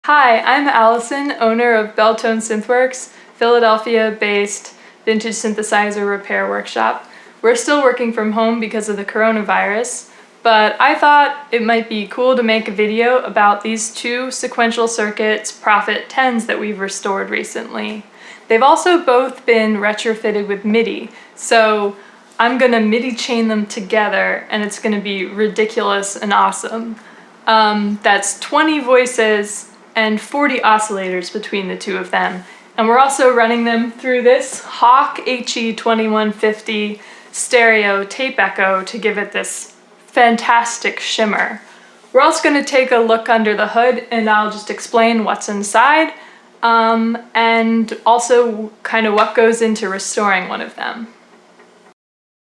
Hi, I'm Alison, owner of Bell Tone Synth Works, Philadelphia-based vintage synthesizer repair workshop. We're still working from home because of the coronavirus, but I thought it might be cool to make a video about these two Sequential Circuits Prophet 10s that we've restored recently. They've also both been retrofitted with MIDI, so I'm gonna MIDI chain them together and it's gonna be ridiculous and awesome. That's 20 voices and 40 oscillators between the two of them. And we're also running them through this Hawk HE2150 stereo tape echo to give it this fantastic shimmer. We're also going to take a look under the hood and I'll just explain what's inside and also kind of what goes into restoring one of them.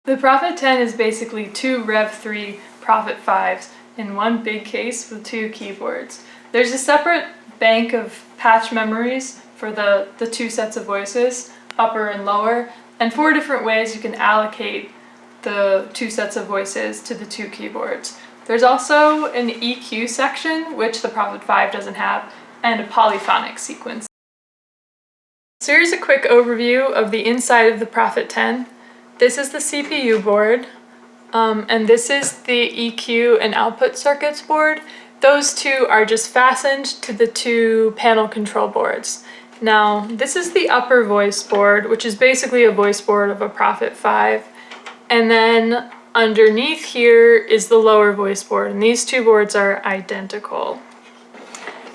The Prophet 10 is basically two Rev 3 Prophet 5s in one big case with two keyboards. There's a separate bank of patch memories for the two sets of voices, upper and lower, and 4 different ways you can allocate the two sets of voices to the two keyboards. There's also an EQ section, which the Prophet 5 doesn't have, and a polyphonic sequence. So here's a quick overview of the inside of the Prophet 10. This is the CPU board, and this is the EQ and output circuits board. Those two are just fastened to the two panel control boards. Now, this is the upper voice board, which is basically a voice board of a Prophet 5. And then underneath here is the lower voice board, and these two boards are identical.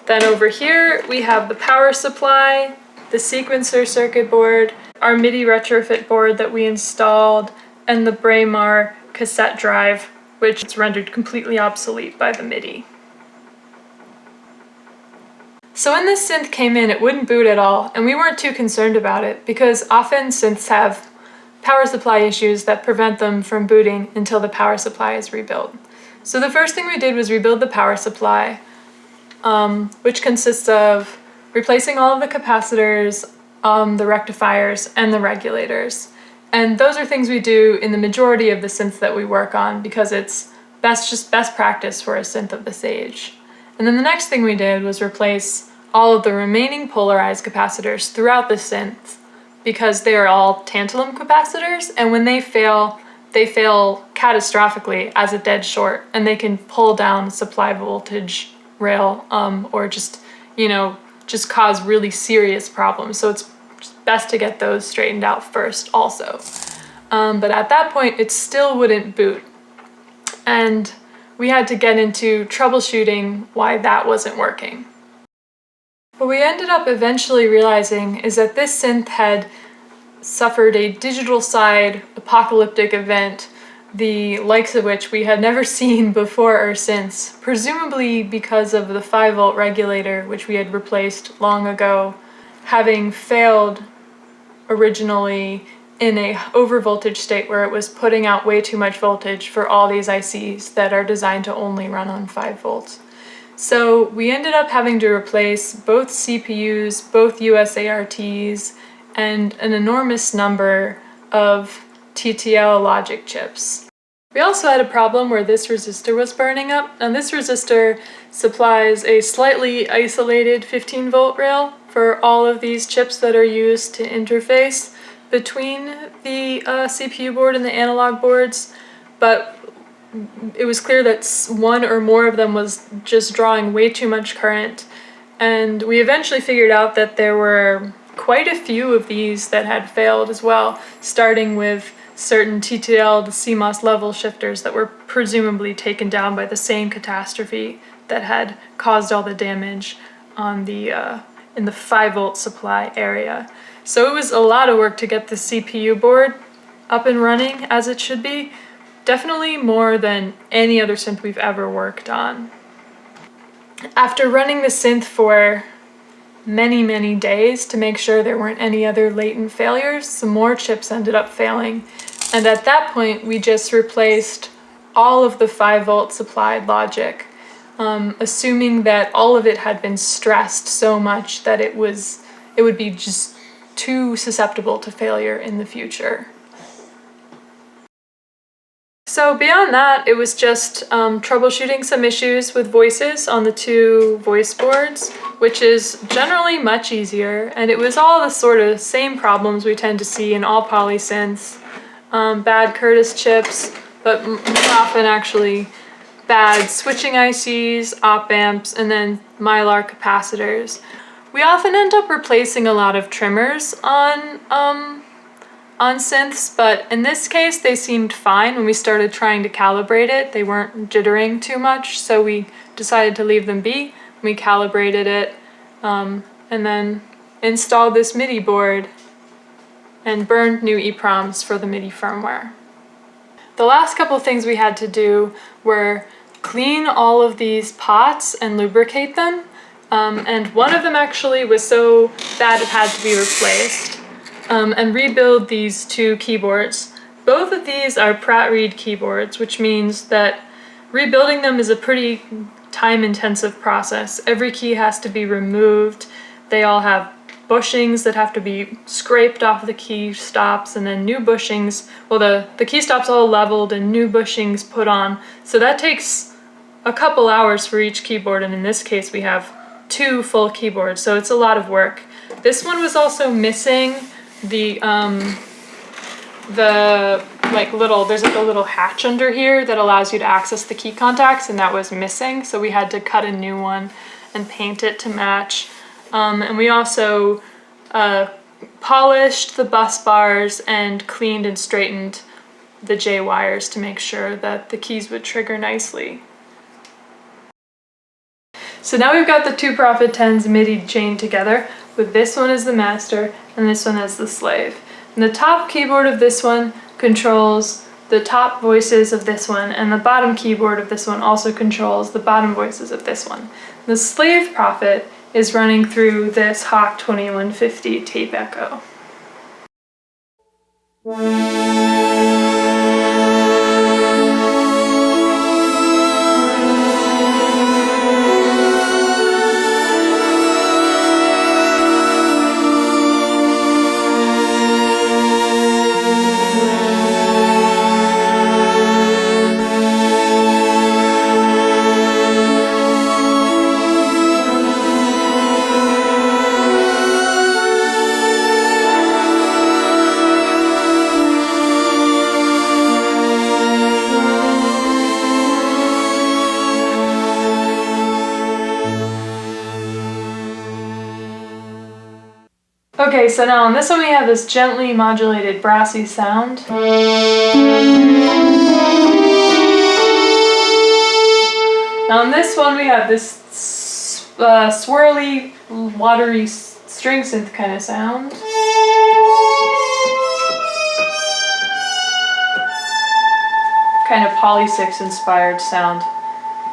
Then over here, we have the power supply, the sequencer circuit board, our MIDI retrofit board that we installed, and the Braemar cassette drive, which is rendered completely obsolete by the MIDI. So when this synth came in, it wouldn't boot at all, and we weren't too concerned about it because often synths have power supply issues that prevent them from booting until the power supply is rebuilt. So the first thing we did was rebuild the power supply, which consists of replacing all of the capacitors, the rectifiers, and the regulators. And those are things we do in the majority of the synths that we work on because it's just best practice for a synth of this age. And then the next thing we did was replace all of the remaining polarized capacitors throughout the synth because they are all tantalum capacitors, and when they fail catastrophically as a dead short, and they can pull down supply voltage rail or just cause really serious problems. So it's best to get those straightened out first also. But at that point, it still wouldn't boot. And we had to get into troubleshooting why that wasn't working. What we ended up eventually realizing is that this synth had suffered a digital side apocalyptic event, the likes of which we had never seen before or since, presumably because of the 5-volt regulator, which we had replaced long ago, having failed originally in a overvoltage state where it was putting out way too much voltage for all these ICs that are designed to only run on 5 volts. So we ended up having to replace both CPUs, both USARTs, and an enormous number of TTL logic chips. We also had a problem where this resistor was burning up, and this resistor supplies a slightly isolated 15-volt rail for all of these chips that are used to interface between the CPU board and the analog boards, but it was clear that one or more of them was just drawing way too much current, and we eventually figured out that there were quite a few of these that had failed as well, starting with certain TTL to CMOS level shifters that were presumably taken down by the same catastrophe that had caused all the damage on the in the 5-volt supply area. So it was a lot of work to get the CPU board up and running as it should be, definitely more than any other synth we've ever worked on. After running the synth for many days to make sure there weren't any other latent failures, some more chips ended up failing. And at that point, we just replaced all of the 5-volt supplied logic, assuming that all of it had been stressed so much that it would be just too susceptible to failure in the future. So beyond that, it was just troubleshooting some issues with voices on the two voice boards, which is generally much easier, and it was all the sort of same problems we tend to see in all polysynths. Bad Curtis chips, but more often actually bad switching ICs, op amps, and then Mylar capacitors. We often end up replacing a lot of trimmers on synths, but in this case they seemed fine. When we started trying to calibrate it, they weren't jittering too much, so we decided to leave them be. We calibrated it and then installed this MIDI board and burned new EPROMs for the MIDI firmware. The last couple things we had to do were clean all of these pots and lubricate them, and one of them actually was so bad it had to be replaced. And rebuild these two keyboards. Both of these are Pratt Reed keyboards, which means that rebuilding them is a pretty time-intensive process. Every key has to be removed. They all have bushings that have to be scraped off the key stops, and then new bushings, well, the key stops all leveled and new bushings put on. So that takes a couple hours for each keyboard, and in this case we have two full keyboards, so it's a lot of work. This one was also missing there's like a little hatch under here that allows you to access the key contacts, and that was missing, so we had to cut a new one and paint it to match. And we also polished the bus bars and cleaned and straightened the J wires to make sure that the keys would trigger nicely. So now we've got the two Prophet 10s MIDI chained together, with this one as the master and this one as the slave. And the top keyboard of this one controls the top voices of this one, and the bottom keyboard of this one also controls the bottom voices of this one. The slave Prophet is running through this Hawk 2150 tape echo. Okay, so now on this one we have this gently modulated brassy sound. Now on this one we have this swirly, watery string synth kind of sound. Kind of polysynth inspired sound.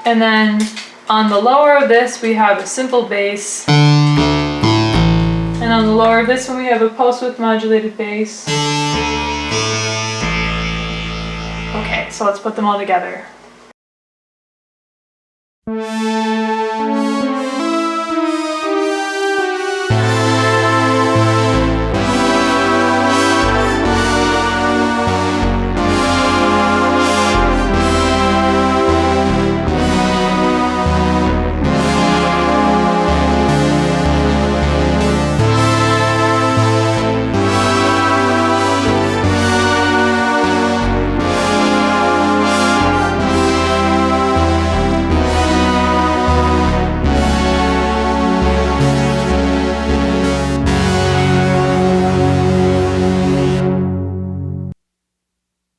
And then on the lower of this we have a simple bass. And on the lower of this one we have a pulse width modulated bass. Okay, so let's put them all together.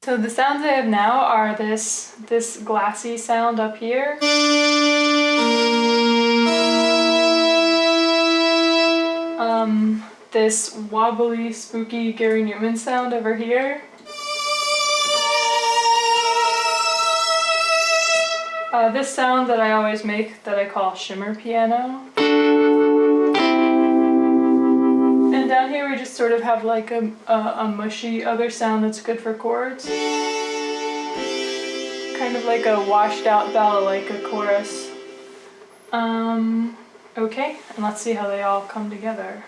So the sounds I have now are this glassy sound up here. This wobbly, spooky Gary Newman sound over here. This sound that I always make that I call shimmer piano. And down here we just sort of have like a mushy other sound that's good for chords. Kind of like a washed out balalaika chorus. Okay, and let's see how they all come together.